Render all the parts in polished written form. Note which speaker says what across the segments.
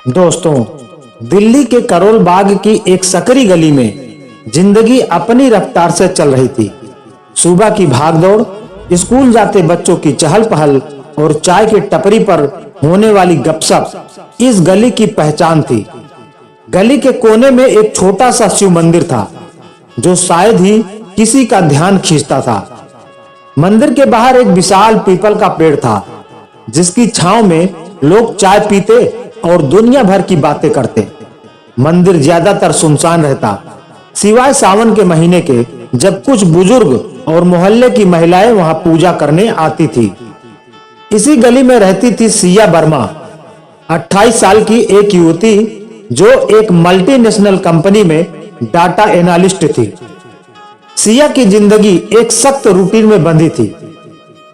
Speaker 1: दोस्तों, दिल्ली के करोल बाग की एक सकरी गली में जिंदगी अपनी रफ्तार से चल रही थी। सुबह की भागदौड़, स्कूल जाते बच्चों की चहल पहल और चाय की टपरी पर होने वाली गपशप इस गली की पहचान थी। गली के कोने में एक छोटा सा शिव मंदिर था जो शायद ही किसी का ध्यान खींचता था। मंदिर के बाहर एक विशाल पीपल का पेड़ था जिसकी छांव में लोग चाय पीते और दुनिया भर की बातें करते। मंदिर ज्यादातर सुनसान रहता, सिवाय सावन के महीने के, जब कुछ बुजुर्ग और मोहल्ले की महिलाएं वहां पूजा करने आती थी। इसी गली में रहती थी सिया वर्मा, 28 साल की एक युवती जो एक मल्टीनेशनल कंपनी में डाटा एनालिस्ट थी। सिया की जिंदगी एक सख्त रूटीन में बंधी थी।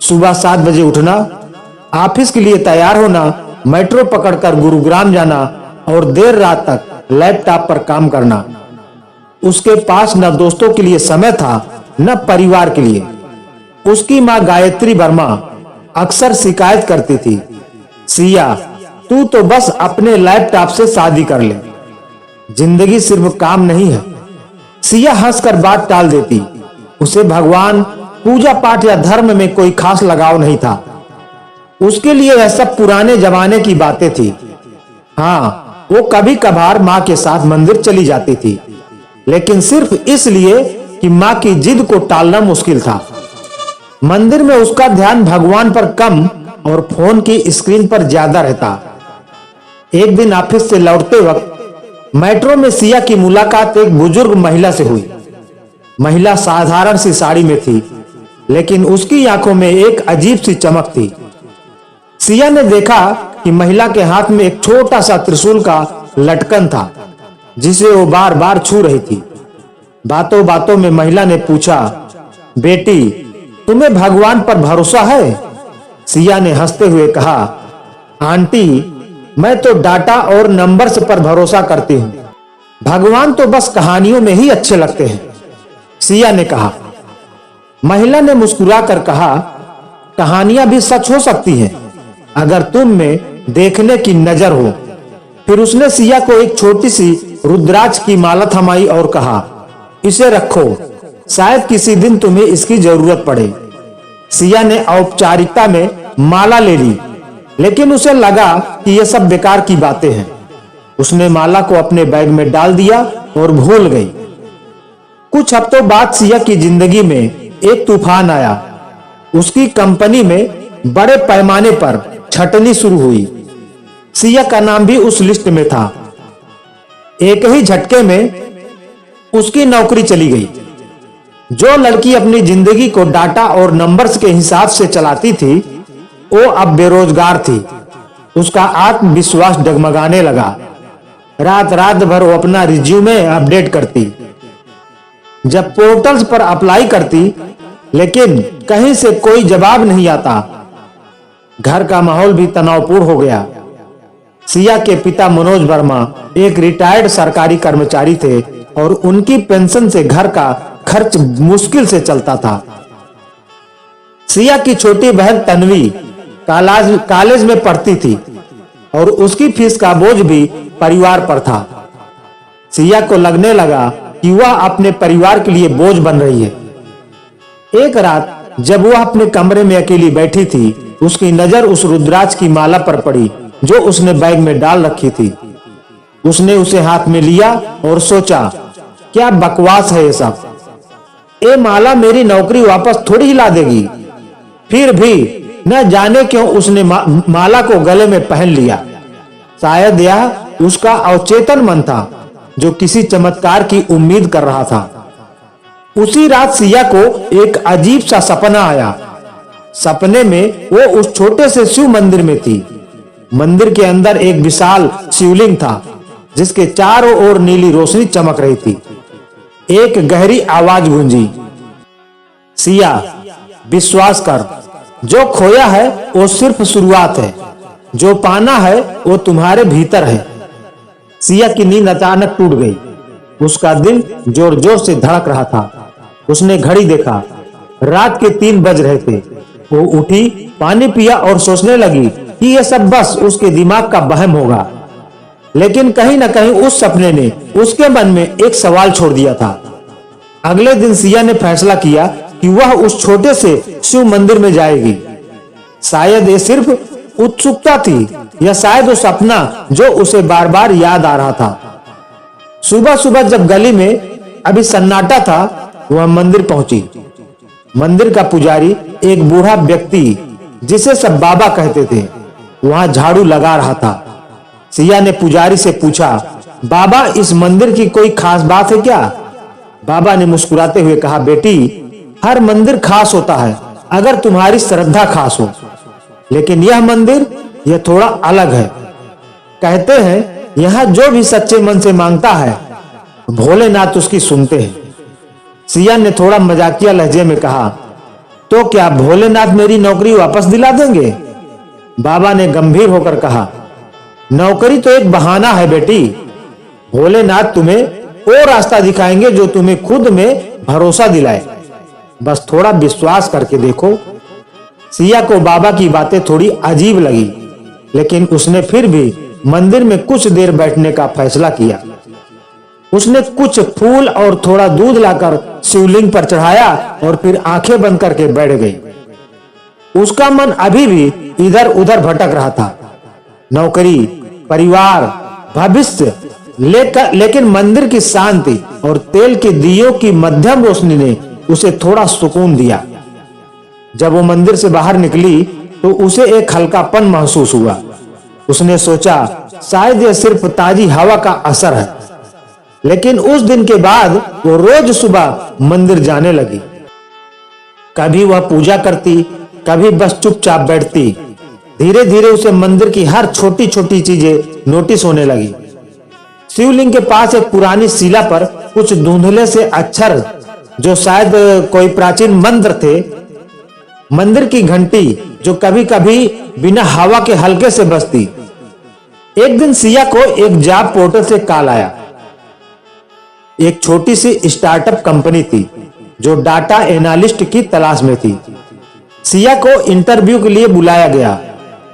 Speaker 1: सुबह 7 बजे उठना, ऑफिस के लिए तैयार होना, मेट्रो पकड़कर गुरुग्राम जाना और देर रात तक लैपटॉप पर काम करना। उसके पास न दोस्तों के लिए समय था न परिवार के लिए। उसकी मां गायत्री वर्मा अक्सर शिकायत करती थी, सिया तू तो बस अपने लैपटॉप से शादी कर ले, जिंदगी सिर्फ काम नहीं है। सिया हंसकर बात टाल देती। उसे भगवान, पूजा पाठ या धर्म में कोई खास लगाव नहीं था। उसके लिए यह सब पुराने जमाने की बातें थी। हाँ, वो कभी कभार माँ के साथ मंदिर चली जाती थी, लेकिन सिर्फ इसलिए कि माँ की जिद को टालना मुश्किल था। मंदिर में उसका ध्यान भगवान पर कम और फोन की स्क्रीन पर ज्यादा रहता। एक दिन ऑफिस से लौटते वक्त मेट्रो में सिया की मुलाकात एक बुजुर्ग महिला से हुई। महिला साधारण सी साड़ी में थी, लेकिन उसकी आंखों में एक अजीब सी चमक थी। सिया ने देखा कि महिला के हाथ में एक छोटा सा त्रिशूल का लटकन था जिसे वो बार बार छू रही थी। बातों बातों में महिला ने पूछा, बेटी तुम्हें भगवान पर भरोसा है? सिया ने हंसते हुए कहा, आंटी मैं तो डाटा और नंबर्स पर भरोसा करती हूँ, भगवान तो बस कहानियों में ही अच्छे लगते हैं, सिया ने कहा। महिला ने मुस्कुराकर कहा, कहानियां भी सच हो सकती हैं अगर तुम में देखने की नजर हो। फिर उसने सिया को एक छोटी सी रुद्राक्ष की माला थमाई और कहा, इसे रखो, शायद किसी दिन तुम्हें इसकी जरूरत पड़े। सिया ने औपचारिकता में माला ले ली, लेकिन उसे लगा कि यह सब बेकार की बातें हैं। उसने माला को अपने बैग में डाल दिया और भूल गई। कुछ हफ्तों बाद सिया की जिंदगी में एक तूफान आया। उसकी कंपनी में बड़े पैमाने पर छटनी शुरू हुई। सिया का नाम भी उस लिस्ट में था। एक ही झटके में उसकी नौकरी चली गई। जो लड़की अपनी जिंदगी को डाटा और नंबर्स के हिसाब से चलाती थी, वो अब बेरोजगार थी। उसका आत्मविश्वास डगमगाने लगा। रात रात भर वो अपना रिज्यूमे अपडेट करती, जब पोर्टल्स पर अप्लाई करती, लेकिन कहीं से कोई जवाब नहीं आता। घर का माहौल भी तनावपूर्ण हो गया। सिया के पिता मनोज वर्मा एक रिटायर्ड सरकारी कर्मचारी थे और उनकी पेंशन से घर का खर्च मुश्किल से चलता था। सिया की छोटी बहन तन्वी कॉलेज में पढ़ती थी और उसकी फीस का बोझ भी परिवार पर था। सिया को लगने लगा कि वह अपने परिवार के लिए बोझ बन रही है। एक रात जब वह अपने कमरे में अकेली बैठी थी, उसकी नजर उस रुद्राक्ष की माला पर पड़ी जो उसने बैग में डाल रखी थी। उसने उसे हाथ में लिया और सोचा, क्या बकवास है ये सब। ये माला मेरी नौकरी वापस थोड़ी ही ला देगी। फिर भी न जाने क्यों उसने माला को गले में पहन लिया। शायद यह उसका अवचेतन मन था जो किसी चमत्कार की उम्मीद कर रहा था। उसी रात सिया को एक अजीब सा सपना आया। सपने में वो उस छोटे से शिव मंदिर में थी। मंदिर के अंदर एक विशाल शिवलिंग था जिसके चारों ओर नीली रोशनी चमक रही थी। एक गहरी आवाज गूंजी, सिया विश्वास कर, जो खोया है वो सिर्फ शुरुआत है, जो पाना है वो तुम्हारे भीतर है। सिया की नींद अचानक टूट गई। उसका दिल जोर जोर से धड़क रहा था। उसने घड़ी देखा, रात के 3 बज रहे थे। वो उठी, पानी पिया और सोचने लगी कि यह सब बस उसके दिमाग का वहम होगा। लेकिन कहीं न कहीं उस सपने ने उसके मन में एक सवाल छोड़ दिया था। अगले दिन सिया ने फैसला किया कि वह उस छोटे से शिव मंदिर में जाएगी। शायद ये सिर्फ उत्सुकता थी या शायद वो सपना जो उसे बार बार याद आ रहा था। सुबह सुबह जब गली में अभी सन्नाटा था, वह मंदिर पहुंची। मंदिर का पुजारी एक बूढ़ा व्यक्ति जिसे सब बाबा कहते थे, वहां झाड़ू लगा रहा था। सिया ने पुजारी से पूछा, बाबा इस मंदिर की कोई खास बात है क्या? बाबा ने मुस्कुराते हुए कहा, बेटी हर मंदिर खास होता है अगर तुम्हारी श्रद्धा खास हो, लेकिन यह मंदिर यह थोड़ा अलग है। कहते हैं यहां जो भी सच्चे मन से मांगता है भोलेनाथ उसकी सुनते हैं। सिया ने थोड़ा मजाकिया लहजे में कहा, तो क्या भोलेनाथ मेरी नौकरी वापस दिला देंगे? बाबा ने गंभीर होकर कहा, नौकरी तो एक बहाना है बेटी। भोलेनाथ तुम्हें वो रास्ता दिखाएंगे जो तुम्हें खुद में भरोसा दिलाए। बस थोड़ा विश्वास करके देखो। सिया को बाबा की बातें थोड़ी अजीब लगी, लेकिन उसने फिर भी मंदिर में कुछ देर बैठने का फैसला किया। उसने कुछ फूल और थोड़ा दूध लाकर शिवलिंग पर चढ़ाया और फिर आंखें बंद करके बैठ गई। उसका मन अभी भी इधर उधर भटक रहा था, नौकरी, परिवार, भविष्य, लेकिन मंदिर की शांति और तेल के दियों की मध्यम रोशनी ने उसे थोड़ा सुकून दिया। जब वो मंदिर से बाहर निकली तो उसे एक हल्कापन महसूस हुआ। उसने सोचा शायद यह सिर्फ ताजी हवा का असर है। लेकिन उस दिन के बाद वो रोज सुबह मंदिर जाने लगी। कभी वह पूजा करती, कभी बस चुपचाप बैठती। धीरे धीरे उसे मंदिर की हर छोटी छोटी चीजें नोटिस होने लगी। शिवलिंग के पास एक पुरानी शिला पर कुछ धुंधले से अक्षर जो शायद कोई प्राचीन मंत्र थे। मंदिर की घंटी जो कभी कभी बिना हवा के हल्के से बजती। एक दिन सिया को एक जॉब पोर्टल से कॉल आया। एक छोटी सी स्टार्टअप कंपनी थी जो डाटा एनालिस्ट की तलाश में थी। सिया को इंटरव्यू के लिए बुलाया गया।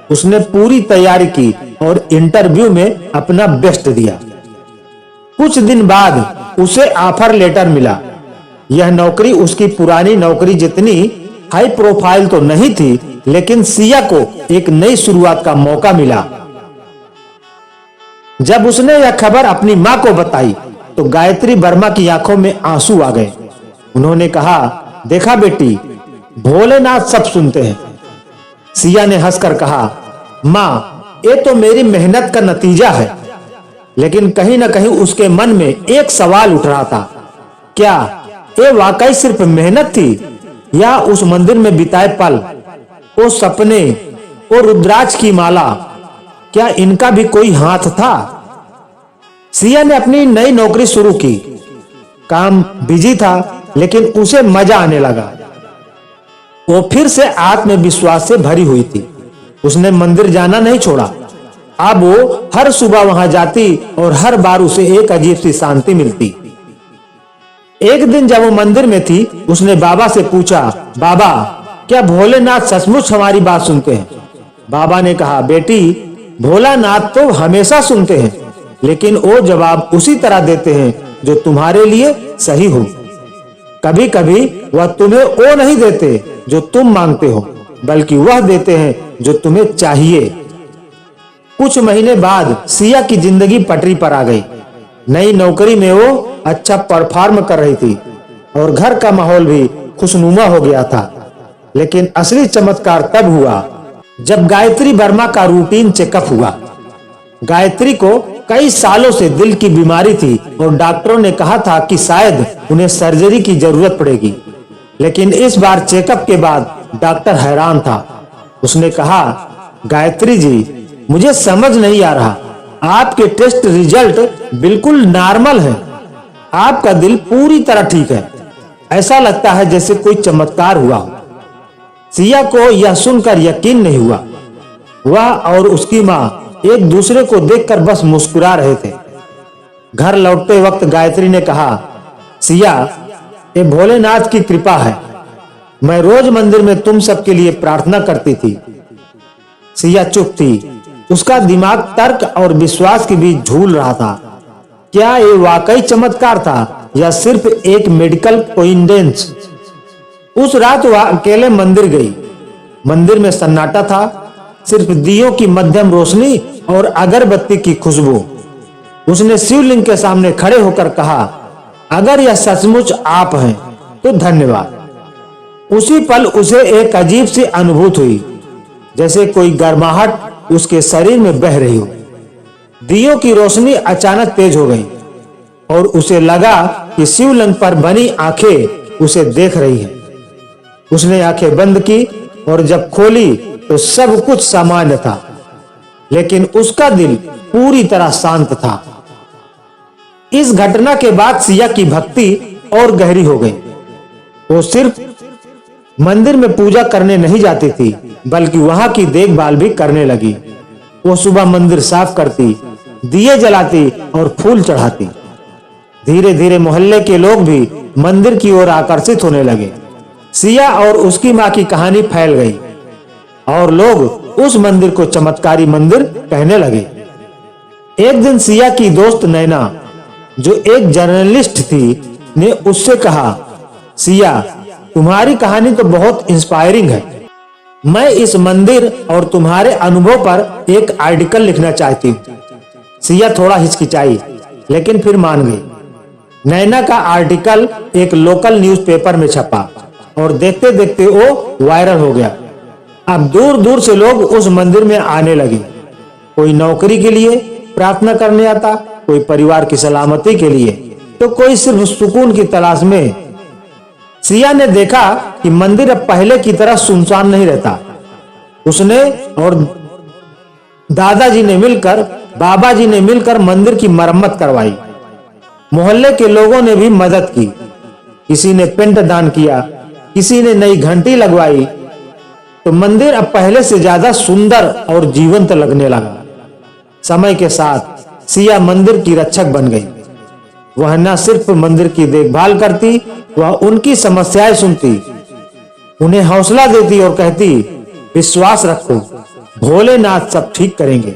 Speaker 1: उसने पूरी तैयारी की और इंटरव्यू में अपना बेस्ट दिया। कुछ दिन बाद उसे ऑफर लेटर मिला। यह नौकरी उसकी पुरानी नौकरी जितनी हाई प्रोफाइल तो नहीं थी, लेकिन सिया को एक नई शुरुआत का मौका मिला। जब उसने यह खबर अपनी मां को बताई तो गायत्री वर्मा की आंखों में आंसू आ गए। उन्होंने कहा, देखा बेटी, भोलेनाथ सब सुनते हैं। सिया ने हंसकर कहा, मां, ये तो मेरी मेहनत का नतीजा है। लेकिन कहीं ना कहीं उसके मन में एक सवाल उठ रहा था, क्या ये वाकई सिर्फ मेहनत थी या उस मंदिर में बिताए पल, वो सपने, वो रुद्राक्ष की माला, क्या इनका भी कोई हाथ था? सिया ने अपनी नई नौकरी शुरू की। काम बिजी था, लेकिन उसे मजा आने लगा। वो फिर से आत्मविश्वास से भरी हुई थी। उसने मंदिर जाना नहीं छोड़ा। अब वो हर सुबह वहां जाती और हर बार उसे एक अजीब सी शांति मिलती। एक दिन जब वो मंदिर में थी, उसने बाबा से पूछा, बाबा, क्या भोलेनाथ सचमुच हमारी बात सुनते हैं? बाबा ने कहा, बेटी, भोलानाथ तो हमेशा सुनते हैं, लेकिन वो जवाब उसी तरह देते हैं जो तुम्हारे लिए सही हो। कभी कभी वह तुम्हें वो नहीं देते जो तुम मांगते हो, बल्कि वह देते हैं जो तुम्हें चाहिए। कुछ महीने बाद सिया की जिंदगी पटरी पर आ गई। नई नौकरी में वो अच्छा परफॉर्म कर रही थी और घर का माहौल भी खुशनुमा हो गया था। लेकिन असली चमत्कार तब हुआ जब गायत्री वर्मा का रूटीन चेकअप हुआ। गायत्री को कई सालों से दिल की बीमारी थी और डॉक्टरों ने कहा था कि शायद उन्हें सर्जरी की जरूरत पड़ेगी। लेकिन इस बार चेकअप के बाद डॉक्टर हैरान था। उसने कहा, गायत्री जी, मुझे समझ नहीं आ रहा, आपके टेस्ट रिजल्ट बिल्कुल नॉर्मल है। आपका दिल पूरी तरह ठीक है। ऐसा लगता है जैसे कोई चमत्कार हुआ हो। सिया को यह सुनकर यकीन नहीं हुआ। वह और उसकी मां एक दूसरे को देखकर बस मुस्कुरा रहे थे। घर लौटते वक्त गायत्री ने कहा, सिया, ये भोलेनाथ की कृपा है। मैं रोज मंदिर में तुम सबके लिए प्रार्थना करती थी। सिया चुप थी। उसका दिमाग तर्क और विश्वास के बीच झूल रहा था। क्या ये वाकई चमत्कार था या सिर्फ एक मेडिकल कोइंसिडेंस? उस रात वह अकेले मंदिर गई। मंदिर में सन्नाटा था, सिर्फ दियों की मध्यम रोशनी और अगरबत्ती की खुशबू। उसने शिवलिंग के सामने खड़े होकर कहा, अगर यह सचमुच आप हैं तो धन्यवाद। उसी पल उसे एक अजीब सी अनुभूति हुई, जैसे कोई गर्माहट उसके शरीर में बह रही हो। दियों की रोशनी अचानक तेज हो गई और उसे लगा कि शिवलिंग पर बनी आंखें उसे देख रही हैं। उसने आंखें बंद की और जब खोली तो सब कुछ सामान्य था, लेकिन उसका दिल पूरी तरह शांत था। इस घटना के बाद सिया की भक्ति और गहरी हो गई। वो सिर्फ मंदिर में पूजा करने नहीं जाती थी, बल्कि वहां की देखभाल भी करने लगी। वो सुबह मंदिर साफ करती, दिए जलाती और फूल चढ़ाती। धीरे धीरे मोहल्ले के लोग भी मंदिर की ओर आकर्षित होने लगे। सिया और उसकी मां की कहानी फैल गई और लोग उस मंदिर को चमत्कारी मंदिर कहने लगे। एक दिन सिया की दोस्त नैना, जो एक जर्नलिस्ट थी, ने उससे कहा, सिया, तुम्हारी कहानी तो बहुत इंस्पायरिंग है। मैं इस मंदिर और तुम्हारे अनुभव पर एक आर्टिकल लिखना चाहती हूँ। सिया थोड़ा हिचकिचाई, लेकिन फिर मान गई। नैना का आर्टिकल एक लोकल न्यूज़पेपर में छपा और देखते देखते वो वायरल हो गया। अब दूर दूर से लोग उस मंदिर में आने लगे। कोई नौकरी के लिए प्रार्थना करने आता, कोई परिवार की सलामती के लिए, तो कोई सिर्फ सुकून की तलाश में। सिया ने देखा कि मंदिर अब पहले की तरह सुनसान नहीं रहता। उसने और दादाजी ने मिलकर, बाबाजी ने मिलकर मंदिर की मरम्मत करवाई। मोहल्ले के लोगों ने भी मदद की। किसी ने पिंड दान किया, किसी ने नई घंटी लगवाई, तो मंदिर अब पहले से ज्यादा सुंदर और जीवंत लगने लगा। समय के साथ सिया मंदिर की रक्षक बन गई। वह न सिर्फ मंदिर की देखभाल करती, वह उनकी समस्याएं सुनती, उन्हें हौसला देती और कहती, विश्वास रखो, भोलेनाथ सब ठीक करेंगे।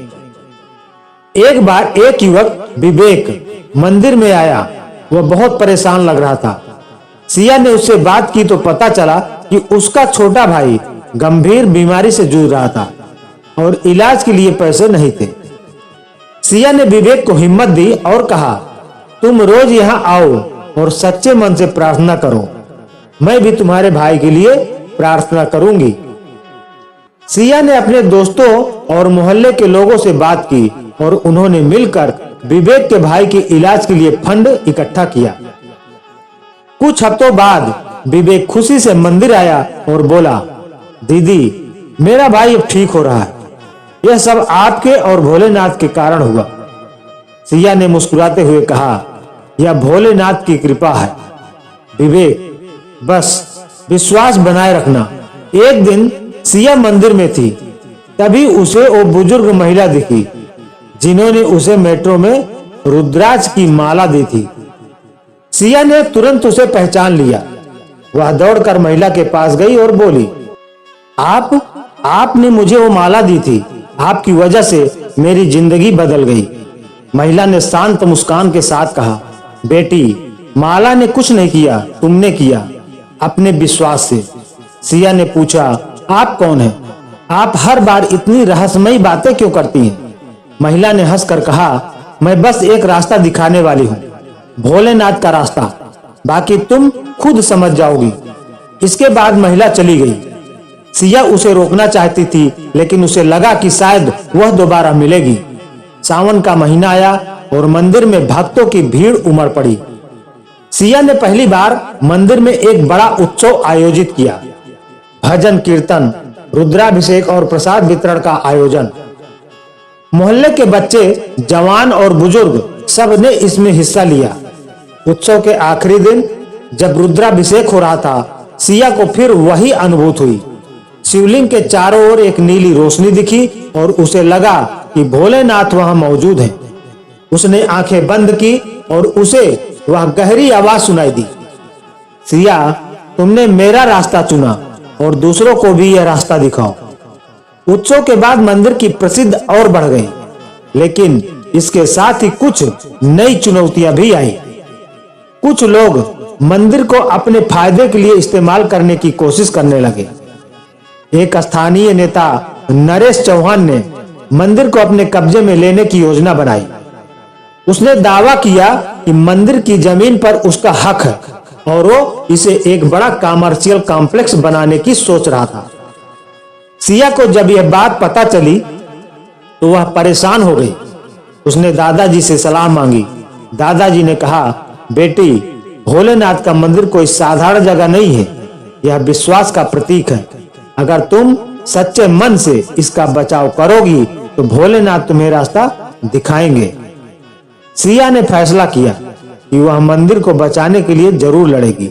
Speaker 1: एक बार एक युवक विवेक मंदिर में आया। वह बहुत परेशान लग रहा था। सिया ने उससे बात की तो पता चला कि उसका छोटा भाई गंभीर बीमारी से जूझ रहा था और इलाज के लिए पैसे नहीं थे। सिया ने विवेक को हिम्मत दी और कहा, तुम रोज यहाँ आओ और सच्चे मन से प्रार्थना करो। मैं भी तुम्हारे भाई के लिए प्रार्थना करूंगी। सिया ने अपने दोस्तों और मोहल्ले के लोगों से बात की और उन्होंने मिलकर विवेक के भाई के इलाज के लिए फंड इकट्ठा किया। कुछ हफ्तों बाद विवेक खुशी से मंदिर आया और बोला, दीदी, मेरा भाई अब ठीक हो रहा है। यह सब आपके और भोलेनाथ के कारण हुआ। सिया ने मुस्कुराते हुए कहा, यह भोलेनाथ की कृपा है। विवेक, बस विश्वास बनाए रखना। एक दिन सिया मंदिर में थी, तभी उसे वो बुजुर्ग महिला दिखी जिन्होंने उसे मेट्रो में रुद्राक्ष की माला दी थी। सिया ने तुरंत उसे पहचान लिया। वह दौड़कर महिला के पास गई और बोली, आपने मुझे वो माला दी थी। आपकी वजह से मेरी जिंदगी बदल गई। महिला ने शांत मुस्कान के साथ कहा, बेटी, माला ने कुछ नहीं किया, तुमने किया, अपने विश्वास से। सिया ने पूछा, आप कौन हैं? आप हर बार इतनी रहस्यमयी बातें क्यों करती हैं? महिला ने हंसकर कहा, मैं बस एक रास्ता दिखाने वाली हूँ, भोलेनाथ का रास्ता। बाकी तुम खुद समझ जाओगी। इसके बाद महिला चली गई। सिया उसे रोकना चाहती थी, लेकिन उसे लगा कि शायद वह दोबारा मिलेगी। सावन का महीना आया और मंदिर में भक्तों की भीड़ उमड़ पड़ी। सिया ने पहली बार मंदिर में एक बड़ा उत्सव आयोजित किया। भजन कीर्तन, रुद्राभिषेक और प्रसाद वितरण का आयोजन। मोहल्ले के बच्चे, जवान और बुजुर्ग सब ने इसमें हिस्सा लिया। उत्सव के आखिरी दिन जब रुद्राभिषेक हो रहा था, सिया को फिर वही अनुभूति हुई। शिवलिंग के चारों ओर एक नीली रोशनी दिखी और उसे लगा कि भोलेनाथ वहां मौजूद हैं। उसने आंखें बंद की और उसे वह गहरी आवाज सुनाई दी, सिया, तुमने मेरा रास्ता चुना और दूसरों को भी यह रास्ता दिखाओ। उत्सव के बाद मंदिर की प्रसिद्ध और बढ़ गई, लेकिन इसके साथ ही कुछ नई चुनौतियां भी आई। कुछ लोग मंदिर को अपने फायदे के लिए इस्तेमाल करने की कोशिश करने लगे। एक स्थानीय नेता नरेश चौहान ने मंदिर को अपने कब्जे में लेने की योजना बनाई। उसने दावा किया कि मंदिर की जमीन पर उसका हक है और वो इसे एक बड़ा कमर्शियल कॉम्प्लेक्स बनाने की सोच रहा था। सिया को जब यह बात पता चली तो वह परेशान हो गई। उसने दादाजी से सलाह मांगी। दादाजी ने कहा, बेटी, भोलेनाथ का मंदिर कोई साधारण जगह नहीं है, यह विश्वास का प्रतीक है। अगर तुम सच्चे मन से इसका बचाव करोगी तो भोलेनाथ तुम्हें रास्ता दिखाएंगे। सिया ने फैसला किया कि वह मंदिर को बचाने के लिए जरूर लड़ेगी।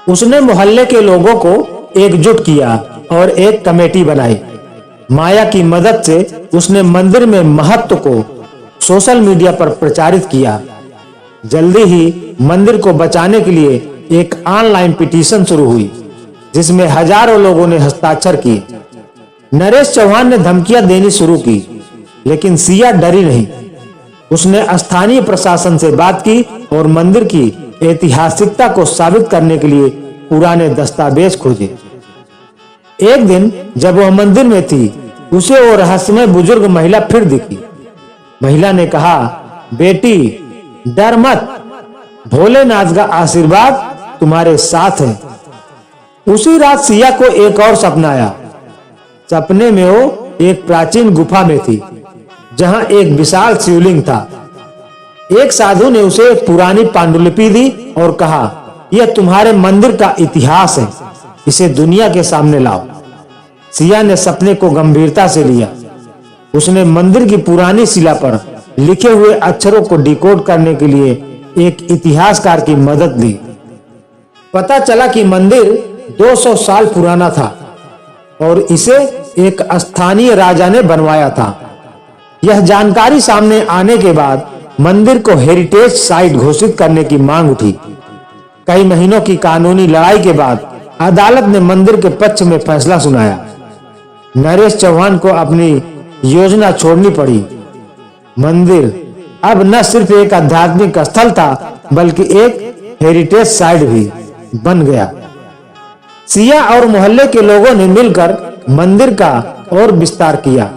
Speaker 1: उसने मोहल्ले के लोगों को एकजुट किया और एक कमेटी बनाई। माया की मदद से उसने मंदिर में महत्व को सोशल मीडिया पर प्रचारित किया। जल्दी ही मंदिर को बचाने के लिए एक ऑनलाइन पिटीशन शुरू हुई, जिसमें हजारों लोगों ने हस्ताक्षर किए। नरेश चौहान ने धमकियां देनी शुरू की, लेकिन सिया डरी नहीं। उसने स्थानीय प्रशासन से बात की और मंदिर की ऐतिहासिकता को साबित करने के लिए पुराने दस्तावेज खोजे। एक दिन जब वह मंदिर में थी, उसे वो रहस्यमय बुजुर्ग महिला फिर दिखी। महिला ने कहा, बेटी, डर मत, भोलेनाथ का आशीर्वाद तुम्हारे साथ है। उसी रात सिया को एक और सपना आया। सपने में वो एक प्राचीन गुफा में थी, जहां एक विशाल शिवलिंग था। एक साधु ने उसे एक पुरानी पांडुलिपि दी और कहा, यह तुम्हारे मंदिर का इतिहास है, इसे दुनिया के सामने लाओ। सिया ने सपने को गंभीरता से लिया। उसने मंदिर की पुरानी शिला पर लिखे हुए अक्षरों को डिकोड करने के लिए एक इतिहासकार की मदद ली। पता चला कि मंदिर 200 साल पुराना था और इसे एक स्थानीय राजा ने बनवाया था। यह जानकारी सामने आने के बाद मंदिर को हेरिटेज साइट घोषित करने की मांग उठी। कई महीनों की कानूनी लड़ाई के बाद अदालत ने मंदिर के पक्ष में फैसला सुनाया। नरेश चौहान को अपनी योजना छोड़नी पड़ी। मंदिर अब न सिर्फ एक आध्यात्मिक स्थल था, बल्कि एक हेरिटेज साइट भी बन गया। सिया और मोहल्ले के लोगों ने मिलकर मंदिर का और विस्तार किया।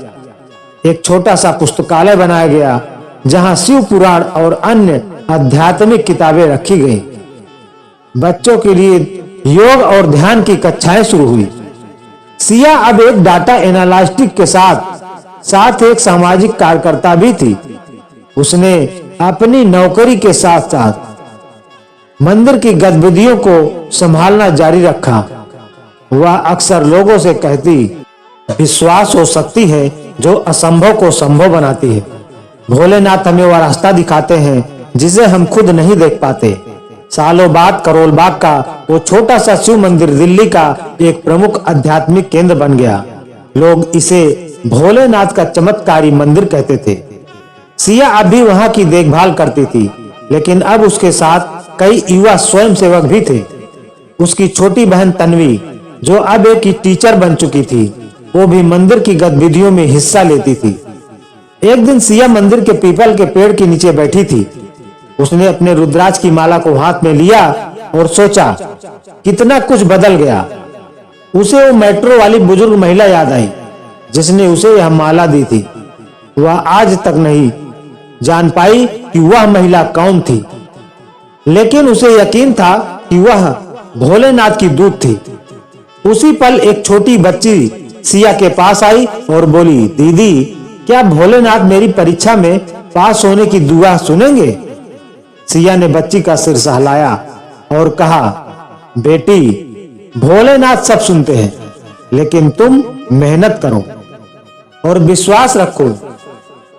Speaker 1: एक छोटा सा पुस्तकालय बनाया गया, जहां शिव पुराण और अन्य आध्यात्मिक किताबें रखी गई। बच्चों के लिए योग और ध्यान की कक्षाएं शुरू हुई। सिया अब एक डाटा एनालिस्ट के साथ एक सामाजिक कार्यकर्ता भी थी। उसने अपनी नौकरी के साथ साथ मंदिर की गतिविधियों को संभालना जारी रखा। वह अक्सर लोगों से कहती, विश्वास वो शक्ति है जो असंभव को संभव बनाती है। भोलेनाथ हमें वह रास्ता दिखाते हैं जिसे हम खुद नहीं देख पाते। सालों बाद करोल बाग का वो छोटा सा शिव मंदिर दिल्ली का एक प्रमुख आध्यात्मिक केंद्र बन गया। लोग इसे भोलेनाथ का चमत्कारी मंदिर कहते थे। सिया अब भी वहां की देखभाल करती थी, लेकिन अब उसके साथ कई युवा स्वयंसेवक भी थे। उसकी छोटी बहन तन्वी, जो अब एक टीचर बन चुकी थी, वो भी मंदिर की गतिविधियों में हिस्सा लेती थी। एक दिन सिया मंदिर के पीपल के पेड़ के नीचे बैठी थी। उसने अपने रुद्राक्ष की माला को हाथ में लिया और सोचा, कितना कुछ बदल गया। उसे वो मेट्रो वाली बुजुर्ग महिला याद आई, जिसने उसे यह माला दी थी। वह आज तक नहीं जान पाई कि वह महिला कौन थी, लेकिन उसे यकीन था कि वह भोलेनाथ की दूत थी। उसी पल एक छोटी बच्ची सिया के पास आई और बोली, दीदी, क्या भोलेनाथ मेरी परीक्षा में पास होने की दुआ सुनेंगे? सिया ने बच्ची का सिर सहलाया और कहा, बेटी, भोलेनाथ सब सुनते हैं, लेकिन तुम मेहनत करो और विश्वास रखो।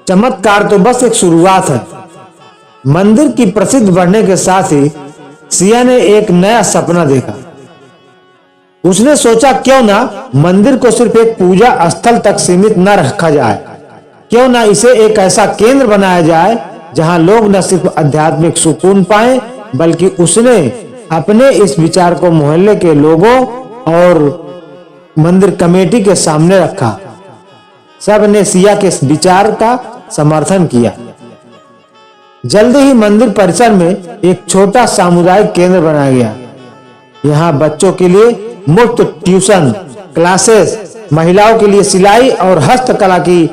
Speaker 1: चमत्कार तो बस एक शुरुआत है। मंदिर की प्रसिद्ध बढ़ने के साथ ही सिया ने एक नया सपना देखा। उसने सोचा, क्यों ना मंदिर को सिर्फ एक पूजा स्थल तक सीमित न रखा जाए। क्यों ना इसे एक ऐसा केंद्र बनाया जाए जहां लोग न सिर्फ आध्यात्मिक सुकून पाएं, बल्कि उसने अपने इस विचार को मोहल्ले के लोगों और मंदिर कमेटी के सामने रखा। सब ने सिया के विचार का समर्थन किया। जल्दी ही मंदिर परिसर में एक छोटा सामुदायिक केंद्र बनाया गया। यहाँ बच्चों के लिए मुफ्त ट्यूशन क्लासेस, महिलाओं के लिए सिलाई और हस्तकला की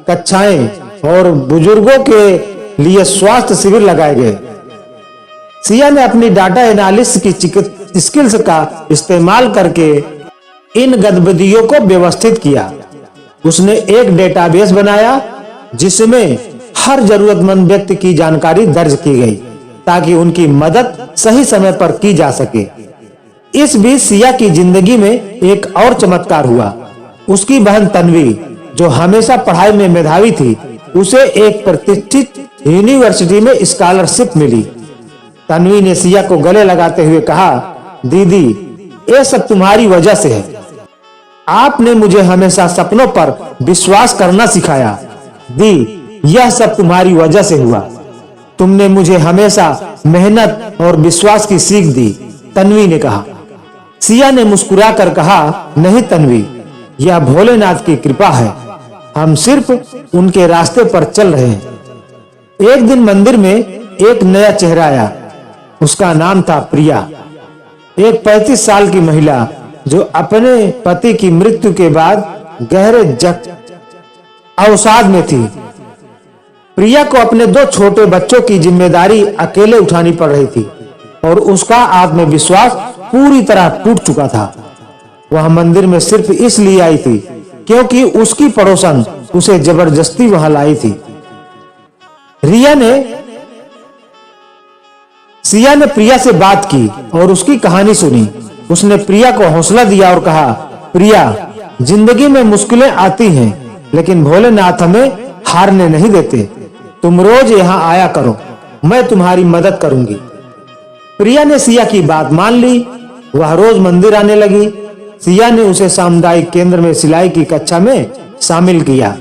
Speaker 1: कक्षाएं और बुजुर्गों के लिए स्वास्थ्य शिविर लगाए गए। सिया ने अपनी डाटा एनालिसिस की स्किल्स का इस्तेमाल करके इन गतिविधियों को व्यवस्थित किया। उसने एक डेटाबेस बनाया जिसमें हर जरूरतमंद व्यक्ति की जानकारी दर्ज की गई ताकि उनकी मदद सही समय पर की जा सके। इस बीच सिया की जिंदगी में एक और चमत्कार हुआ। उसकी बहन तन्वी, जो हमेशा पढ़ाई में मेधावी थी, उसे एक प्रतिष्ठित यूनिवर्सिटी में स्कॉलरशिप मिली। तन्वी ने सिया को गले लगाते हुए कहा, दीदी, ये सब तुम्हारी वजह से है। आपने मुझे हमेशा सपनों पर विश्वास करना सिखाया। दी, यह सब तुम्हारी वजह से हुआ। तुमने मुझे हमेशा मेहनत और विश्वास की सीख दी, तन्वी ने कहा। सिया ने मुस्कुराकर कहा, नहीं तन्वी, यह भोलेनाथ की कृपा है। हम सिर्फ उनके रास्ते पर चल रहे हैं। एक दिन मंदिर में एक नया चेहरा आया। उसका नाम था प्रिया, एक 35 साल की महिला जो अपने पति की मृत्यु के बाद गहरे अवसाद में थी। प्रिया को अपने 2 छोटे बच्चों की जिम्मेदारी अकेले उठानी पड़ रही थी और उसका आत्मविश्वास पूरी तरह टूट चुका था। वह मंदिर में सिर्फ इसलिए आई थी क्योंकि उसकी पड़ोसन उसे जबरदस्ती वहां लाई थी। सिया ने प्रिया से बात की और उसकी कहानी सुनी। उसने प्रिया को हौसला दिया और कहा, प्रिया, जिंदगी में मुश्किलें आती हैं, लेकिन भोलेनाथ हमें हारने नहीं देते। तुम रोज यहाँ आया करो, मैं तुम्हारी मदद करूंगी। प्रिया ने सिया की बात मान ली। वह रोज मंदिर आने लगी। सिया ने उसे सामुदायिक केंद्र में सिलाई की कक्षा में शामिल किया।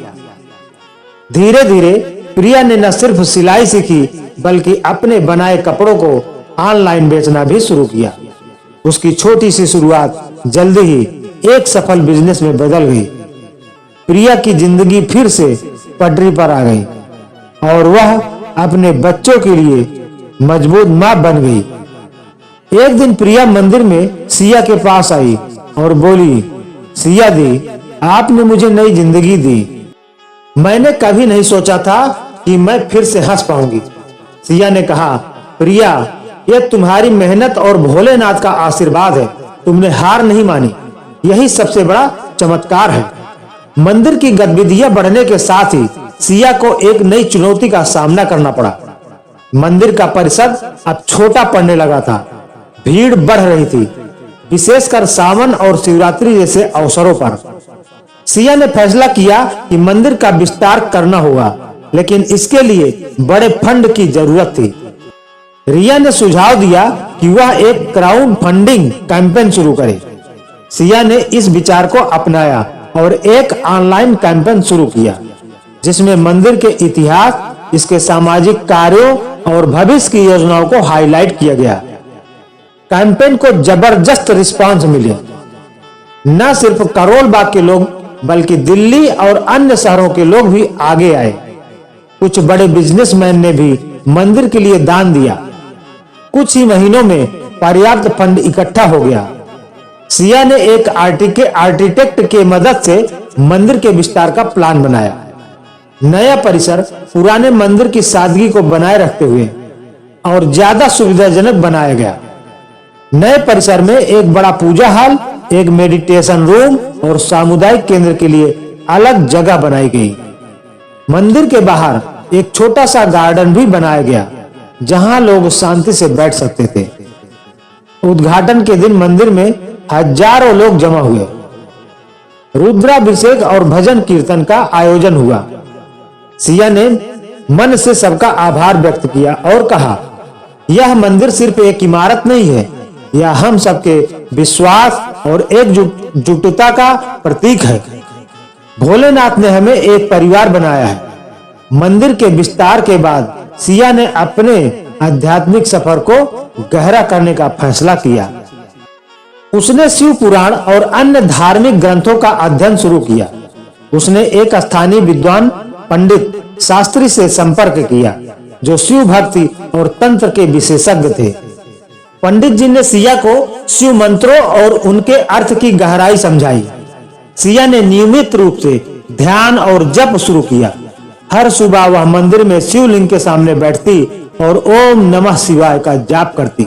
Speaker 1: धीरे धीरे प्रिया ने न सिर्फ सिलाई सीखी बल्कि अपने बनाए कपड़ों को ऑनलाइन बेचना भी शुरू किया। उसकी छोटी सी शुरुआत जल्दी ही एक सफल बिजनेस में बदल गई। प्रिया की जिंदगी फिर से पटरी पर आ गई और वह अपने बच्चों के लिए मजबूत मां बन गई। एक दिन प्रिया मंदिर में सिया के पास आई और बोली, सिया दी, आपने मुझे नई जिंदगी दी। मैंने कभी नहीं सोचा था कि मैं फिर से हंस पाऊंगी। सिया ने कहा, प्रिया, यह तुम्हारी मेहनत और भोलेनाथ का आशीर्वाद है। तुमने हार नहीं मानी, यही सबसे बड़ा चमत्कार है। मंदिर की गतिविधियां बढ़ने के साथ ही सिया को एक नई चुनौती का सामना करना पड़ा। मंदिर का परिसर अब छोटा पड़ने लगा था। भीड़ बढ़ रही थी, विशेषकर सावन और शिवरात्रि जैसे अवसरों पर। सिया ने फैसला किया कि मंदिर का विस्तार करना होगा, लेकिन इसके लिए बड़े फंड की जरूरत थी। रिया ने सुझाव दिया कि वह एक क्राउड फंडिंग कैंपेन शुरू करे। सिया ने इस विचार को अपनाया और एक ऑनलाइन कैंपेन शुरू किया जिसमें मंदिर के इतिहास, इसके सामाजिक कार्यों और भविष्य की योजनाओं को हाईलाइट किया गया। कैंपेन को जबरदस्त रिस्पांस मिले। न सिर्फ करोल बाग के लोग बल्कि दिल्ली और अन्य शहरों के लोग भी आगे आए। कुछ बड़े बिजनेसमैन ने भी मंदिर के लिए दान दिया। कुछ ही महीनों में पर्याप्त फंड इकट्ठा हो गया। सिया ने एक आर्किटेक्ट के मदद से मंदिर के विस्तार का प्लान बनाया। नया परिसर पुराने मंदिर की सादगी को बनाए रखते हुए और ज्यादा सुविधाजनक बनाया गया। नए परिसर में एक बड़ा पूजा हॉल, एक मेडिटेशन रूम और सामुदायिक केंद्र के लिए अलग जगह बनाई गई। मंदिर के बाहर एक छोटा सा गार्डन भी बनाया गया जहां लोग शांति से बैठ सकते थे। उद्घाटन के दिन मंदिर में हजारों लोग जमा हुए। रुद्राभिषेक और भजन कीर्तन का आयोजन हुआ। सिया ने मन से सबका आभार व्यक्त किया और कहा, यह मंदिर सिर्फ एक इमारत नहीं है, यह हम सबके विश्वास और एकजुटता का प्रतीक है। भोलेनाथ ने हमें एक परिवार बनाया है। मंदिर के विस्तार के बाद सिया ने अपने आध्यात्मिक सफर को गहरा करने का फैसला किया। उसने शिव पुराण और अन्य धार्मिक ग्रंथों का अध्ययन शुरू किया। उसने एक स्थानीय विद्वान पंडित शास्त्री से संपर्क किया जो शिव भक्ति और तंत्र के विशेषज्ञ थे। पंडित जी ने सिया को शिव मंत्रों और उनके अर्थ की गहराई समझाई। सिया ने नियमित रूप से ध्यान और जप शुरू किया। हर सुबह वह मंदिर में शिवलिंग के सामने बैठती और ओम नमः शिवाय का जाप करती।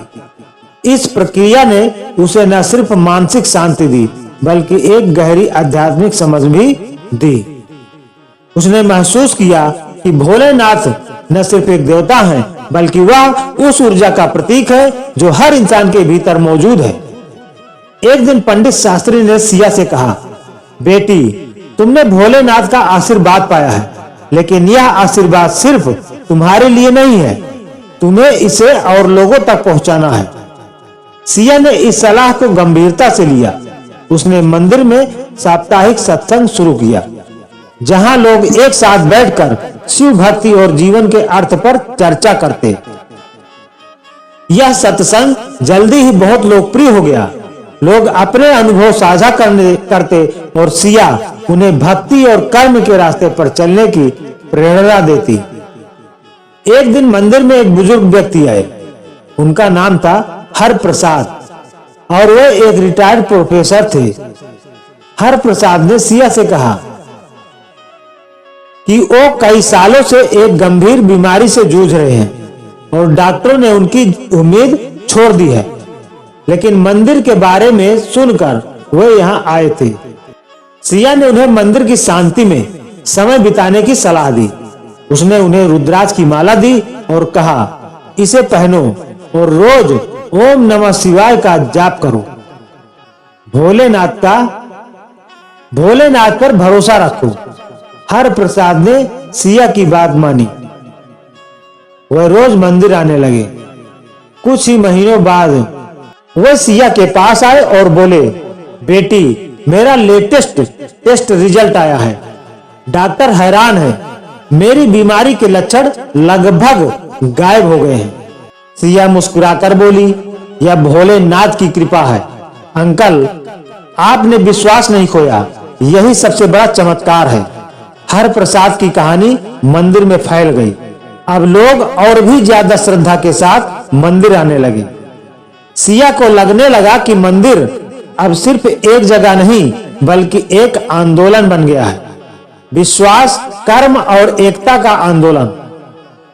Speaker 1: इस प्रक्रिया ने उसे न सिर्फ मानसिक शांति दी बल्कि एक गहरी आध्यात्मिक समझ भी दी। उसने महसूस किया कि भोलेनाथ न सिर्फ एक देवता हैं बल्कि वह उस ऊर्जा का प्रतीक है जो हर इंसान के भीतर मौजूद है। एक दिन पंडित शास्त्री ने सिया से कहा, बेटी, तुमने भोलेनाथ का आशीर्वाद पाया है, लेकिन यह आशीर्वाद सिर्फ तुम्हारे लिए नहीं है, तुम्हें इसे और लोगों तक पहुंचाना है। सिया ने इस सलाह को गंभीरता से लिया। उसने मंदिर में साप्ताहिक सत्संग शुरू किया जहां लोग एक साथ बैठकर शिव भक्ति और जीवन के अर्थ पर चर्चा करते। यह सत्संग जल्दी ही बहुत लोकप्रिय हो गया। लोग अपने अनुभव साझा करते और सिया उन्हें भक्ति और कर्म के रास्ते पर चलने की प्रेरणा देती। एक दिन मंदिर में एक बुजुर्ग व्यक्ति आए। उनका नाम था हर प्रसाद और वे एक रिटायर्ड प्रोफेसर थे। हर प्रसाद ने सिया से कहा कि वो कई सालों से एक गंभीर बीमारी से जूझ रहे हैं और डॉक्टरों ने उनकी उम्मीद छोड़ दी है, लेकिन मंदिर के बारे में सुनकर वे यहाँ आए थे। सिया ने उन्हें मंदिर की शांति में समय बिताने की सलाह दी। उसने उन्हें रुद्राक्ष की माला दी और कहा, इसे पहनो और रोज ओम नमः शिवाय का जाप करो। भोलेनाथ पर भरोसा रखो। हर प्रसाद ने सिया की बात मानी। वह रोज मंदिर आने लगे। कुछ ही महीनों बाद वह सिया के पास आए और बोले, बेटी, मेरा लेटेस्ट टेस्ट रिजल्ट आया है। डॉक्टर हैरान है, मेरी बीमारी के लक्षण लगभग गायब हो गए हैं। सिया मुस्कुराकर बोली, यह भोलेनाथ की कृपा है। अंकल, आपने विश्वास नहीं खोया, यही सबसे बड़ा चमत्कार है। हर प्रसाद की कहानी मंदिर में फैल गई। अब लोग और भी ज्यादा श्रद्धा के साथ मंदिर आने लगे। सिया को लगने लगा कि मंदिर अब सिर्फ एक जगह नहीं बल्कि एक आंदोलन बन गया है। विश्वास, कर्म और एकता का आंदोलन।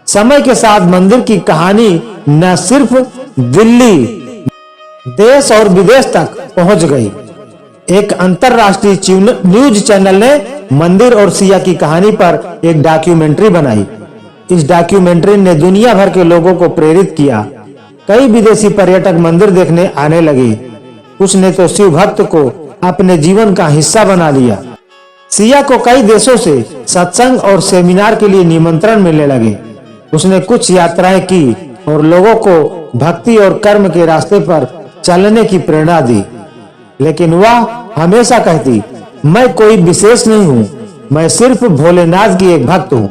Speaker 1: समय के साथ मंदिर की कहानी न सिर्फ दिल्ली, देश और विदेश तक पहुंच गई। एक अंतरराष्ट्रीय न्यूज चैनल ने मंदिर और सिया की कहानी पर एक डॉक्यूमेंट्री बनाई। इस डॉक्यूमेंट्री ने दुनिया भर के लोगों को प्रेरित किया। कई विदेशी पर्यटक मंदिर देखने आने लगे। कुछ ने तो शिव भक्त को अपने जीवन का हिस्सा बना लिया। सिया को कई देशों से सत्संग और सेमिनार के लिए निमंत्रण मिलने लगे। उसने कुछ यात्राएं की और लोगों को भक्ति और कर्म के रास्ते पर चलने की प्रेरणा दी, लेकिन वह हमेशा कहती, मैं कोई विशेष नहीं हूँ, मैं सिर्फ भोलेनाथ की एक भक्त हूँ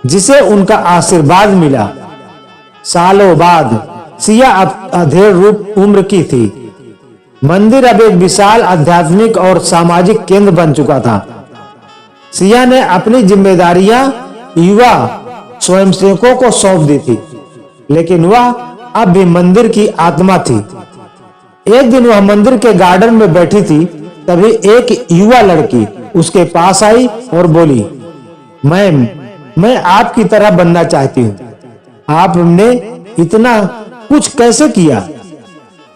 Speaker 1: जिसे उनका आशीर्वाद मिला। सालों बाद सिया अब अधेड़ रूप उम्र की थी। मंदिर अब एक विशाल आध्यात्मिक और सामाजिक केंद्र बन चुका था। सिया ने अपनी जिम्मेदारियां युवा स्वयंसेवकों को सौंप दी थी, लेकिन वह अब भी मंदिर की आत्मा थी। एक दिन वह मंदिर के गार्डन में बैठी थी, तभी एक युवा लड़की उसके पास आई और बोली, मैम, मैं आपकी तरह बनना चाहती हूँ। आपने इतना कुछ कैसे किया?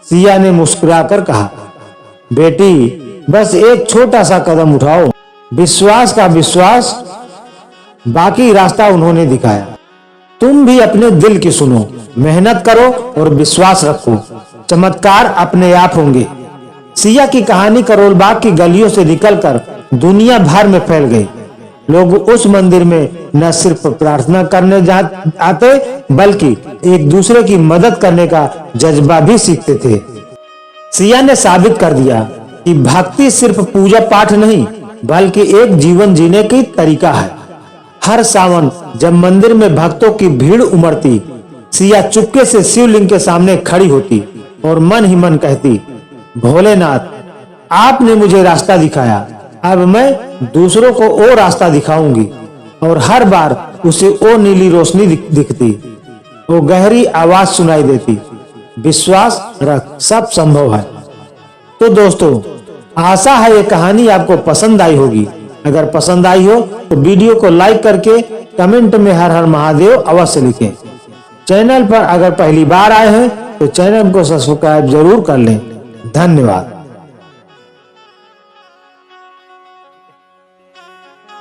Speaker 1: सिया ने मुस्कुराकर कहा, बेटी, बस एक छोटा सा कदम उठाओ। विश्वास का विश्वास, बाकी रास्ता उन्होंने दिखाया। तुम भी अपने दिल की सुनो, मेहनत करो और विश्वास रखो, चमत्कार अपने आप होंगे। सिया की कहानी करोल बाग की गलियों से निकलकर दुनिया भर में फैल गई। लोग उस मंदिर में न सिर्फ प्रार्थना करने आते बल्कि एक दूसरे की मदद करने का जज्बा भी सीखते थे। सिया ने साबित कर दिया कि भक्ति सिर्फ पूजा पाठ नहीं बल्कि एक जीवन जीने की तरीका है। हर सावन जब मंदिर में भक्तों की भीड़ उमड़ती, सिया चुपके से शिवलिंग के सामने खड़ी होती और मन ही मन कहती, भोलेनाथ, आपने मुझे रास्ता दिखाया, अब मैं दूसरों को वो रास्ता दिखाऊंगी। और हर बार उसे वो नीली रोशनी दिखती, वो गहरी आवाज सुनाई देती, विश्वास रख, सब संभव है। तो दोस्तों, आशा है ये कहानी आपको पसंद आई होगी। अगर पसंद आई हो तो वीडियो को लाइक करके कमेंट में हर हर महादेव अवश्य लिखें। चैनल पर अगर पहली बार आए हैं तो चैनल को सब्सक्राइब जरूर कर लें। धन्यवाद।